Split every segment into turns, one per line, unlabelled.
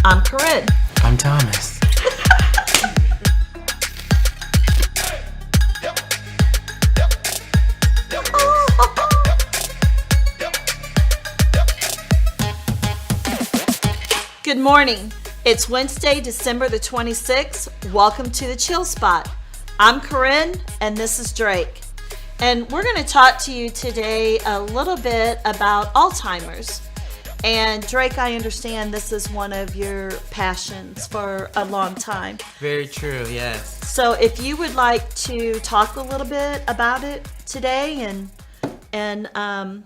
I'm Karren.
I'm Thomas.
Good morning. It's Wednesday, December the 26th. Welcome to the Chill Spot. I'm Karren, and this is Drake. And we're going to talk to you today a little bit about Alzheimer's. And Drake, I understand this is one of your passions for a long time.
Very true, yes.
So if you would like to talk a little bit about it today and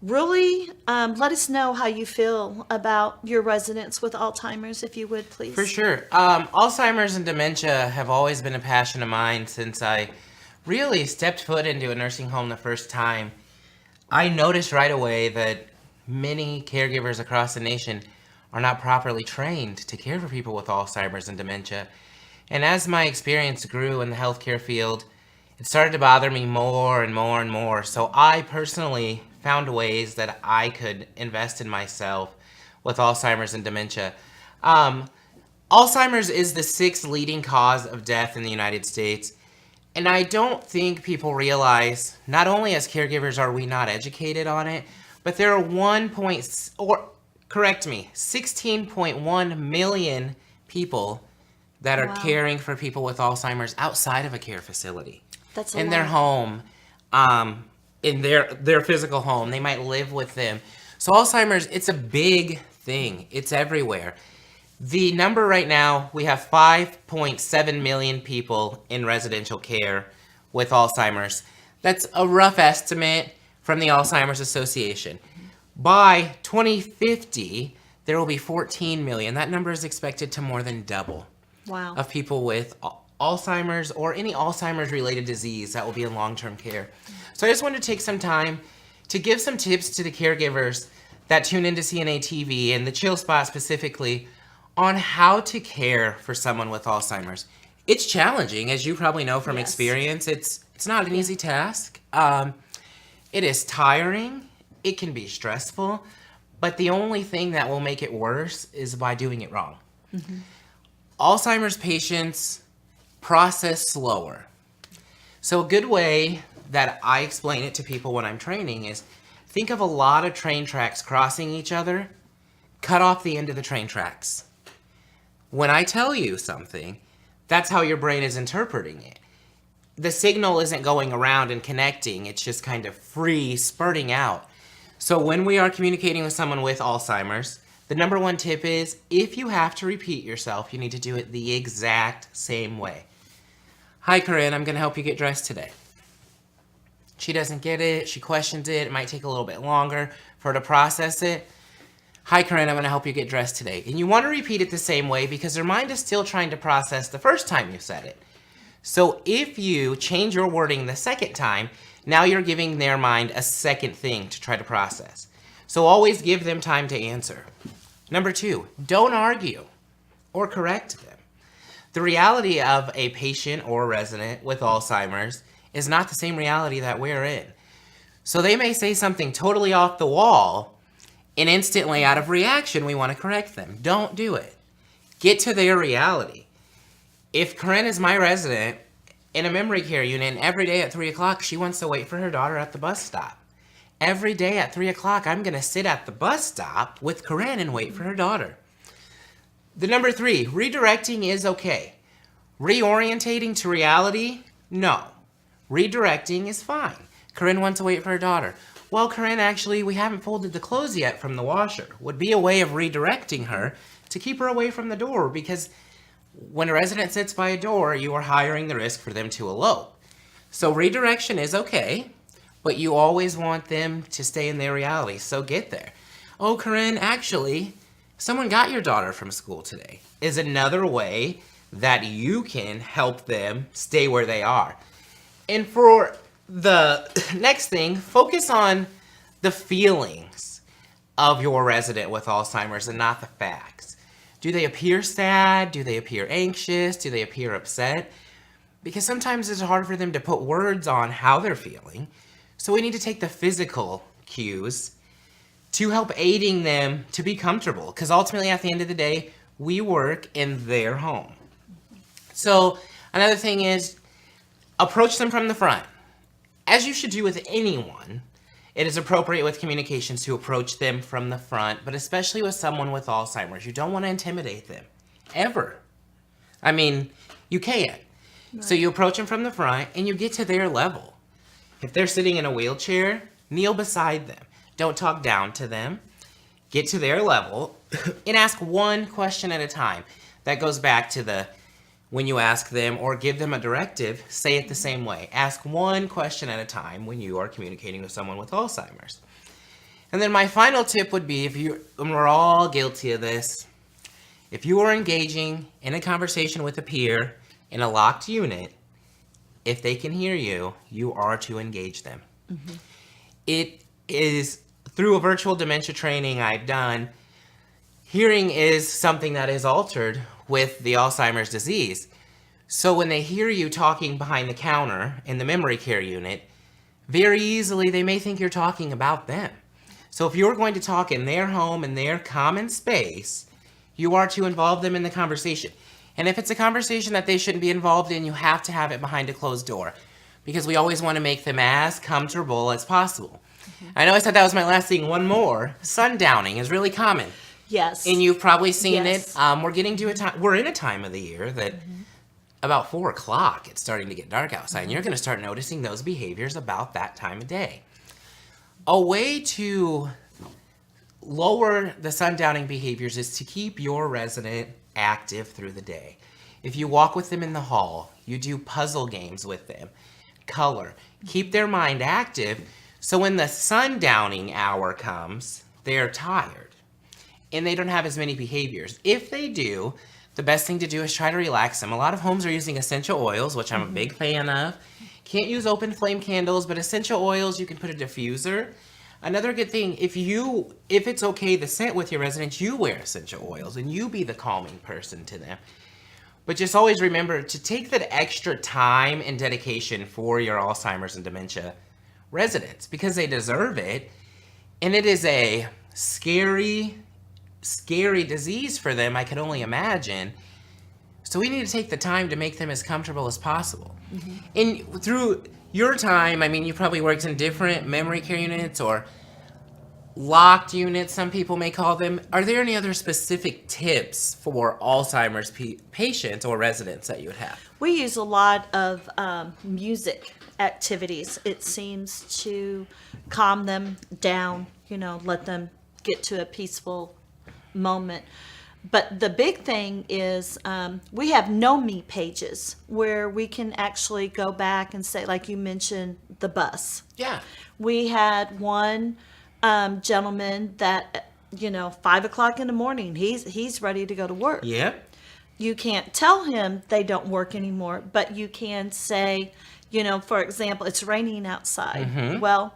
really let us know how you feel about your residents with Alzheimer's, if you would, please.
For sure. Alzheimer's and dementia have always been a passion of mine since I really stepped foot into a nursing home the first time. I noticed right away that many caregivers across the nation are not properly trained to care for people with Alzheimer's and dementia. And as my experience grew in the healthcare field, it started to bother me more and more and more. So I personally found ways that I could invest in myself with Alzheimer's and dementia. Alzheimer's is the 6th leading cause of death in the United States. And I don't think people realize, not only as caregivers are we not educated on it, but there are 16.1 million people that are caring for people with Alzheimer's outside of a care facility.
That's a
in
lot.
their home, in their physical home. They might live with them. So Alzheimer's, it's a big thing. It's everywhere. The number right now, we have 5.7 million people in residential care with Alzheimer's. That's a rough estimate from the Alzheimer's Association. By 2050, there will be 14 million. That number is expected to more than double.
Wow.
Of people with Alzheimer's or any Alzheimer's related disease that will be in long-term care. So I just wanted to take some time to give some tips to the caregivers that tune into CNA TV and the Chill Spot specifically on how to care for someone with Alzheimer's. It's challenging, as you probably know from experience. It's not an easy task. It is tiring. It can be stressful. But the only thing that will make it worse is by doing it wrong. Mm-hmm. Alzheimer's patients process slower. So a good way that I explain it to people when I'm training is think of a lot of train tracks crossing each other. Cut off the end of the train tracks. When I tell you something, that's how your brain is interpreting it. The signal isn't going around and connecting. It's just kind of free spurting out. So when we are communicating with someone with Alzheimer's, the number one tip is if you have to repeat yourself, you need to do it the exact same way. Hi, Karren, I'm going to help you get dressed today. She doesn't get it. She questions it. It might take a little bit longer for her to process it. Hi, Karren, I'm going to help you get dressed today. And you want to repeat it the same way because their mind is still trying to process the first time you said it. So if you change your wording the second time, now you're giving their mind a second thing to try to process. So always give them time to answer. Number 2, don't argue or correct them. The reality of a patient or resident with Alzheimer's is not the same reality that we're in. So they may say something totally off the wall, and instantly out of reaction, we want to correct them. Don't do it. Get to their reality. If Karren is my resident in a memory care unit, and every day at 3 o'clock, she wants to wait for her daughter at the bus stop. Every day at 3 o'clock, I'm going to sit at the bus stop with Karren and wait for her daughter. The number 3, redirecting is okay. Reorientating to reality, no. Redirecting is fine. Karren wants to wait for her daughter. Well, Karren, actually, we haven't folded the clothes yet from the washer. Would be a way of redirecting her to keep her away from the door, because when a resident sits by a door, you are hiring the risk for them to elope. So redirection is okay, but you always want them to stay in their reality, so get there. Oh, Karren, actually, someone got your daughter from school today, is another way that you can help them stay where they are. And for the next thing, focus on the feelings of your resident with Alzheimer's and not the facts. Do they appear sad? Do they appear anxious? Do they appear upset? Because sometimes it's hard for them to put words on how they're feeling. So we need to take the physical cues to help aiding them to be comfortable. Because ultimately, at the end of the day, we work in their home. So another thing is approach them from the front. As you should do with anyone, it is appropriate with communications to approach them from the front, but especially with someone with Alzheimer's. You don't want to intimidate them, ever. I mean, you can't. Right. So you approach them from the front and you get to their level. If they're sitting in a wheelchair, kneel beside them. Don't talk down to them. Get to their level and ask one question at a time. That goes back to when you ask them or give them a directive, say it the same way. Ask one question at a time when you are communicating with someone with Alzheimer's. And then my final tip would be, and we're all guilty of this, if you are engaging in a conversation with a peer in a locked unit, if they can hear you, you are to engage them. Mm-hmm. It is, through a virtual dementia training I've done, hearing is something that is altered with the Alzheimer's disease. So when they hear you talking behind the counter in the memory care unit, very easily they may think you're talking about them. So if you're going to talk in their home, in their common space, you are to involve them in the conversation. And if it's a conversation that they shouldn't be involved in, you have to have it behind a closed door, because we always want to make them as comfortable as possible. Mm-hmm. I know I said that was my last thing. One more. Sundowning is really common.
Yes.
And you've probably seen
yes.
it. We're getting to we're in a time of the year that about 4 o'clock, it's starting to get dark outside, and you're going to start noticing those behaviors about that time of day. A way to lower the sundowning behaviors is to keep your resident active through the day. If you walk with them in the hall, you do puzzle games with them, color, keep their mind active, so when the sundowning hour comes, they're tired and they don't have as many behaviors. If they do, the best thing to do is try to relax them. A lot of homes are using essential oils, which I'm a big fan of. Can't use open flame candles, but essential oils, you can put a diffuser. Another good thing, if it's okay to sit with your residents, you wear essential oils and you be the calming person to them. But just always remember to take that extra time and dedication for your Alzheimer's and dementia residents, because they deserve it. And it is a scary disease for them, I can only imagine. So we need to take the time to make them as comfortable as possible. Mm-hmm. And through your time, I mean, you probably worked in different memory care units or locked units, some people may call them. Are there any other specific tips for Alzheimer's patients or residents that you would have?
We use a lot of music activities. It seems to calm them down, let them get to a peaceful moment. But the big thing is we have Know Me pages where we can actually go back and say, like you mentioned, the bus.
Yeah.
We had one gentleman that, 5 o'clock in the morning, he's ready to go to work.
Yep.
You can't tell him they don't work anymore, but you can say, for example, it's raining outside. Mm-hmm. Well,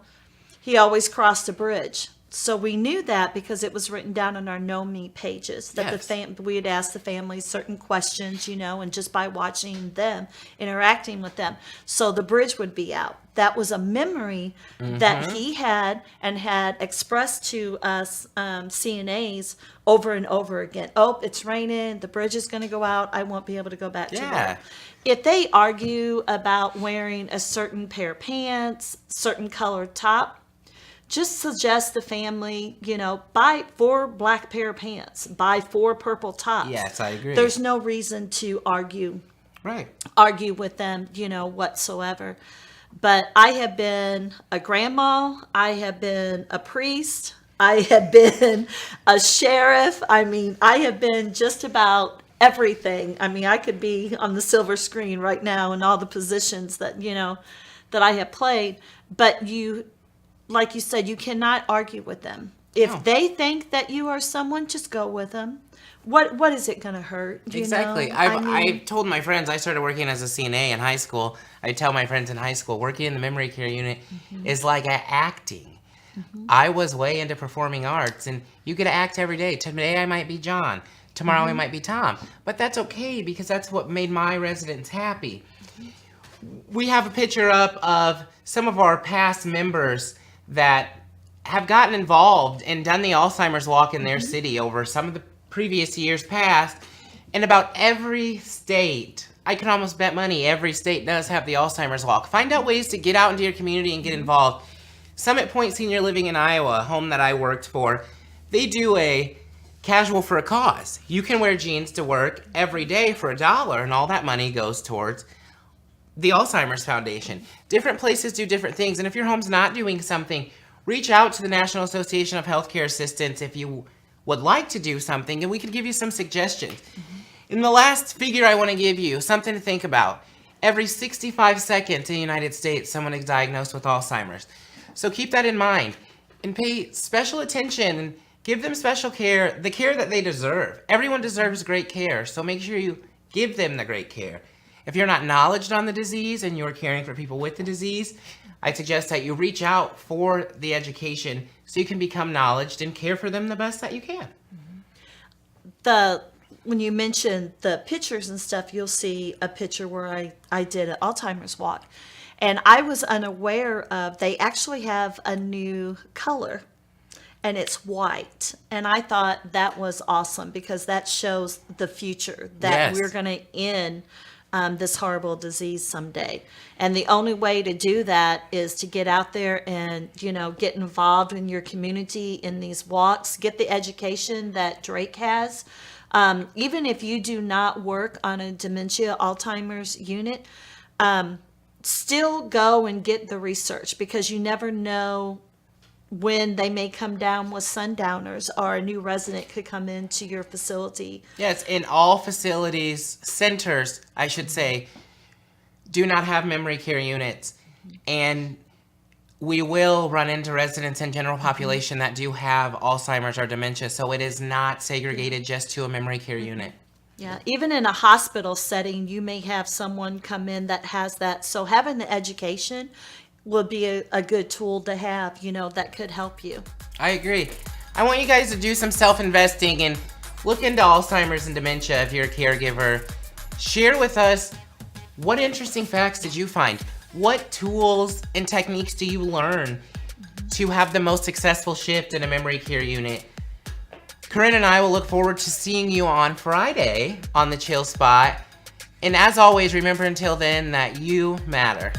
he always crossed a bridge. So we knew that because it was written down on our Know Me pages that
yes.
We had asked the families certain questions, and just by watching them, interacting with them. So the bridge would be out. That was a memory that he had and had expressed to us CNAs over and over again. Oh, it's raining. The bridge is going to go out. I won't be able to go back to work. If they argue about wearing a certain pair of pants, certain colored top, just suggest the family, buy 4 black pair of pants, buy 4 purple tops.
Yes, I agree.
There's no reason to argue with them, whatsoever. But I have been a grandma. I have been a priest. I have been a sheriff. I mean, I have been just about everything. I mean, I could be on the silver screen right now in all the positions that, that I have played. But like you said, you cannot argue with them. If they think that you are someone, just go with them. What is it going to hurt?
Exactly. I told my friends, I started working as a CNA in high school. I tell my friends in high school, working in the memory care unit is like acting. Mm-hmm. I was way into performing arts, and you get to act every day. Today I might be John. Tomorrow I might be Tom. But that's okay, because that's what made my residents happy. We have a picture up of some of our past members that have gotten involved and done the Alzheimer's walk in their city over some of the previous years past. In about every state, I can almost bet money every state does have the Alzheimer's walk. Find out ways to get out into your community and get involved. Summit Point Senior Living in Iowa, a home that I worked for, they do a casual for a cause. You can wear jeans to work every day for $1, and all that money goes towards the Alzheimer's Foundation. Different places do different things, and if your home's not doing something, reach out to the National Association of Healthcare Assistants if you would like to do something, and we could give you some suggestions. In the last figure I want to give you, something to think about. Every 65 seconds in the United States, someone is diagnosed with Alzheimer's. So keep that in mind and pay special attention and give them special care, the care that they deserve. Everyone deserves great care, so make sure you give them the great care. If you're not knowledgeable on the disease and you're caring for people with the disease, I suggest that you reach out for the education so you can become knowledgeable and care for them the best that you can.
When you mentioned the pictures and stuff, you'll see a picture where I did an Alzheimer's walk. And I was unaware of, they actually have a new color, and it's white. And I thought that was awesome because that shows the future, that
Yes.
we're going to end this horrible disease someday. And the only way to do that is to get out there and, get involved in your community in these walks, get the education that Drake has. Even if you do not work on a dementia Alzheimer's unit, still go and get the research because you never know when they may come down with sundowners or a new resident could come into your facility.
Yes, in all facilities, centers, I should say, do not have memory care units. And we will run into residents and general population that do have Alzheimer's or dementia, so it is not segregated just to a memory care unit.
Yeah, even in a hospital setting, you may have someone come in that has that. So having the education will be a good tool to have, that could help you.
I agree. I want you guys to do some self-investing and look into Alzheimer's and dementia if you're a caregiver. Share with us, what interesting facts did you find? What tools and techniques do you learn to have the most successful shift in a memory care unit? Karren and I will look forward to seeing you on Friday on the Chill Spot. And as always, remember until then that you matter.